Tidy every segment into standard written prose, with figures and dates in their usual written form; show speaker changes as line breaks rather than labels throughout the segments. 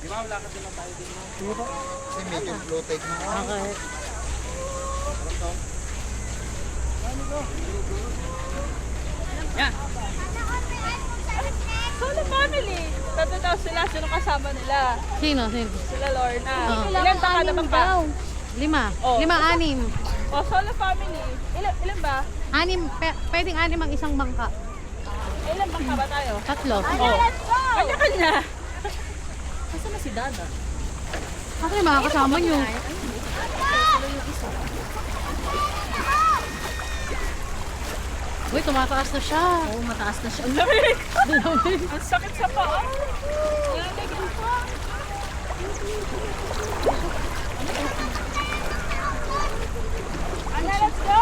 Di ba, wala ka din tayo din mo?
Sige po. Kasi medyo low tide na.
Okay.
Yan.
Solo family. Tatlo daw sila. Sino kasama nila?
Sino? Sino?
Sila Lorna.
Oo.
Ilan ba kada bangka?
5.
Oh.
5, 6.
O, solo family. Ilan ba?
6, pwedeng 6 ang isang bangka.
Ilan bangka ba tayo?
3.
Oh. Kanya-kanya. Kasi na si Dada?
Kasi mga kasama nyo. Uy, tumataas na siya. Oo, mataas na siya.
Ang lamig! Ang sakit sa paa. Lamig ang paa. Ana, let's go!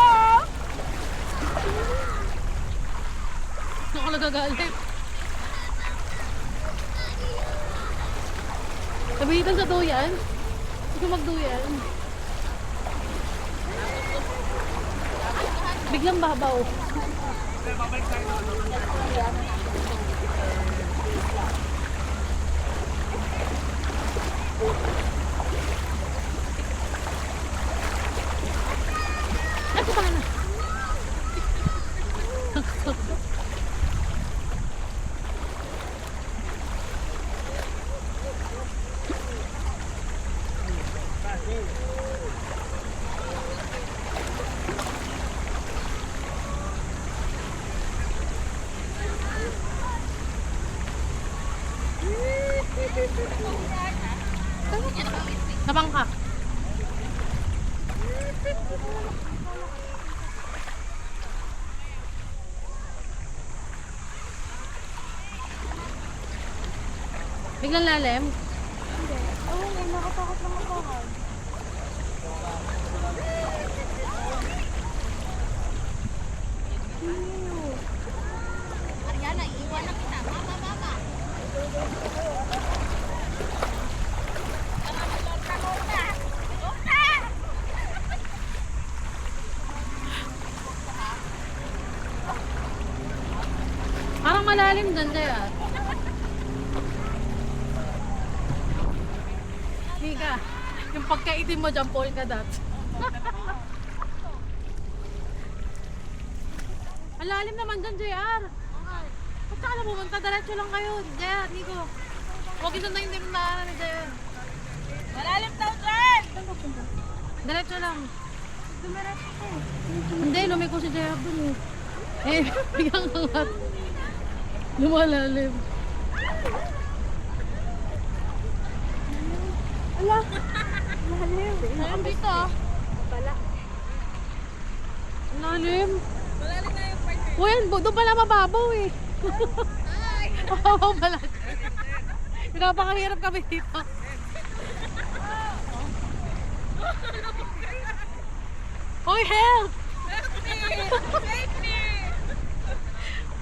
Ako nagagalit. Sabihin sa duyan. Hindi ko magduyan. Biglang babaw. Ako pa na. Nabangka. Biglang lalim.
Oo, nakatakot lang ako.
Ariana, iiwan na kita. Mama, mama.
Parang malalim dyan kaya. Higa. Yung pagkaitim mo dyan, polka dots. Malalim naman dyan, JR. Ba't saka na pumunta? Diretso lang kayo. JR, Nico. Huwag isundayin din yung naanan ni JR.
Malalim daw dyan!
Diretso lang. Hindi, lumiko si JR dun eh. Eh, biglang angat. Lumalalim.
Ala! Malalim.
Malalim dito ah. Malalim.
Malalim na yung part na
Uy, doon pala mababaw eh. Mababaw pala. Pinapakahirap kami dito. Uy, help!
Save me!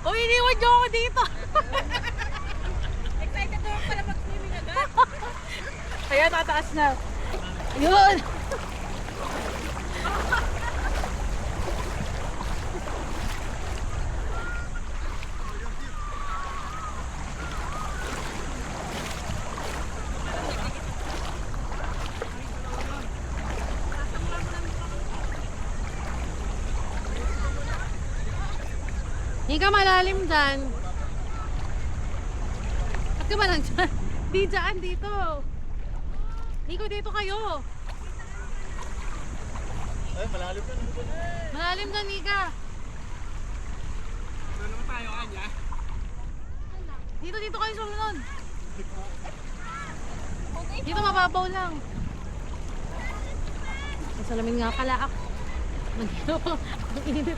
Uy, iniwan niyo ako dito.
Excited na ako pala mag-swimming agad.
Kaya tataas na. Yun! Hindi ka malalim dyan. Ba't ka ba lang dyan? Di dyan, dito. Nico, dito kayo.
Ay, malalim na.
Malalim dyan, Nika.
Ano naman tayo, Anya?
Dito kayo sumunod. Dito mababaw lang. Ang salamin nga pala ako. Dito, ang init.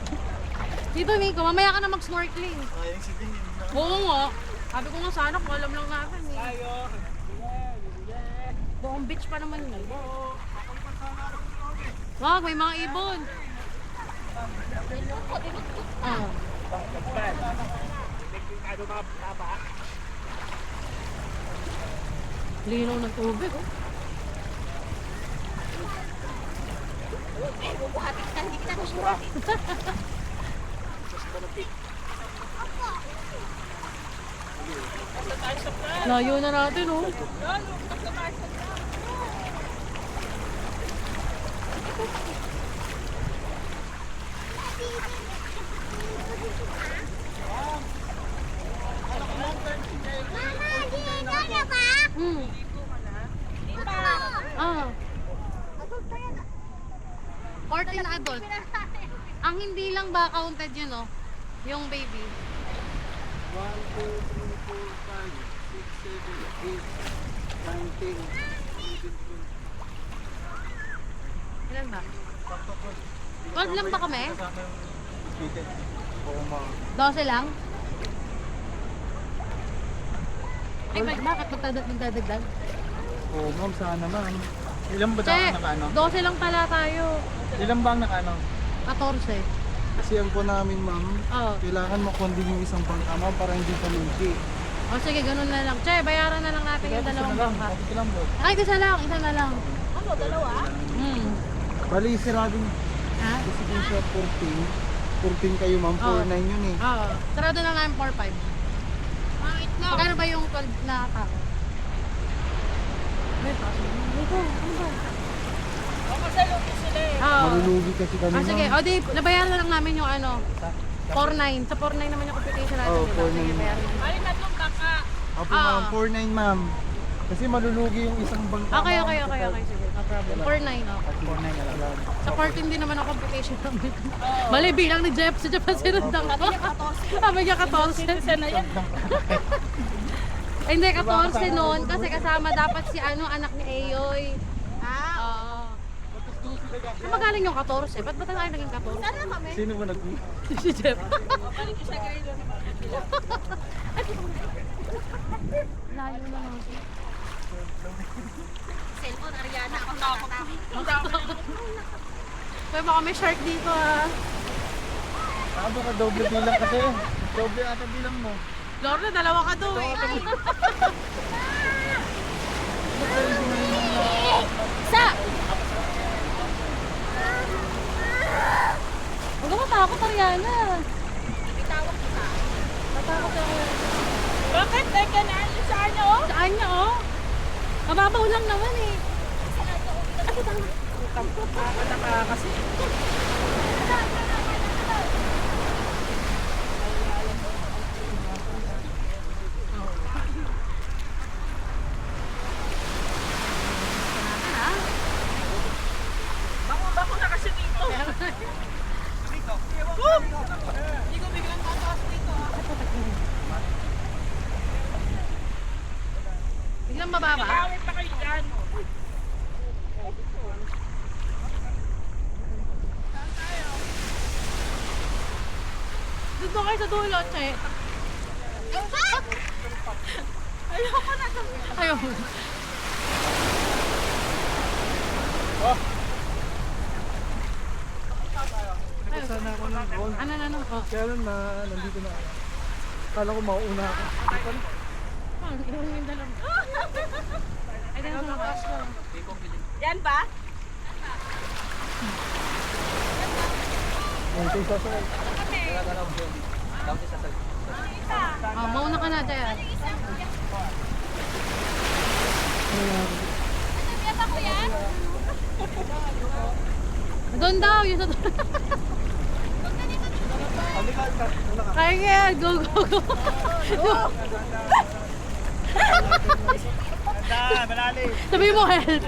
Dito, Nico, mamaya ka na mag-snorkeling.
Sayang si Ding.
Oo nga. Sabi ko nga sana kung alam lang natin eh.
Tayo.
Buong beach pa naman yun. Wag, may mga ibon. Ah.
Ano mga taba?
Linaw ng tubig. Oh.
Buhatin ka, hindi kita kusura.
Layo na natin, oh. Hmm. Ah. 14 adult. Ang hindi lang ba counted yun, oh? Yung baby.
1, 2, 3, 4, 5, 6, 7, 8, 19,
Ilan ba? 12 lang ba kami?
Kasama yung ticket. Oo, ma'am.
12 lang? Ay, bakit magdadagdag?
Oo, ma'am. Sana, ma'am. Ilan ba
Che,
ang nakano?
12 lang pala tayo.
Ilan ba ang nakano?
14.
Kasi ang po namin, ma'am,
Oo.
kailangan makonding yung isang bangka, ma'am, para hindi palunti.
O sige, ganun na lang. Che, bayaran na lang natin yung dalawang bangka.
Okay lang, bro.
Ay, isa na lang.
Ano, dalawa?
Hmm.
Bali, siradong
Ha?
kasi kung siya 14 kayo, ma'am,
Oo.
4-9 yun eh.
Oo. Sarado na namin 4-5.
Pangit lang.
Magkano ba yung 12 na tao? May paso. Ito, ano ba?
Baka sa loob sila eh.
Oo.
Malulugi kasi kami,
Ah, sige.
ma'am.
O di, nabayaran na lang namin yung ano, 4-9. Sa 4-9 naman yung computation natin,
Oo,
di ba?
4-9.
Sige, bayaran na.
Ay, tatlong baka.
Opo,
Ah.
ma'am, 4-9, ma'am. Kasi malulugi yung isang bangka,
Okay.
ma'am.
Sige, no problem. 4-9, okay.
4-9 na lang.
Sa 14 din naman ang computation namin. Mali, bilang ni Jeff. Si Jeff ang sinundang ko. Sabi niya 14.
Isa na yan.
Ay, hindi, 14 noon. Kasi kasama dapat si ano, anak ni Ayoy. Oo. Saan magaling yung 14? Ba't ba tayo naging 14?
Sana kami.
Sino ba nag
Si Jeff.
Balik ko sa grade lang naman sila.
Layo na natin.
Cellphone, Ariana. Ako nakatakot.
Kaya baka may shark dito ah.
Baka doble bilang kasi. Doble ata bilang mo.
Lorna, dalawa ka to eh.
Sa!
Huwag ka matakot, Ariana.
Bitawag kita.
Matakot ako.
Bakit? Teka na, saan nyo?
Saan niya oh? Mababaw lang naman eh.
Nakaka kasi. Bako na kasi dito. Hindi ko biglang tataas dito.
Biglang mababa.
Kawin pa kayo dyan.
Dito kayo sa dulo, Che. Ayoko na. Ayoko.
Sana ako ng goal.
Ano? Oh.
Kaya lang na nandito na ako. Kala ko mauuna ako.
Iwan yung dalam. Ay, dahil sa labas ko.
Yan ba?
Yung ito sasakay.
Oh, mauna ka na, Che.
Nabiyaba ko yan?
Doon daw, yun sa dulo. Kaya yan, go.
Malali.
Sabi mo, help.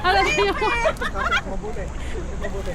Ano sa'yo?
Mabuti. Mabuti.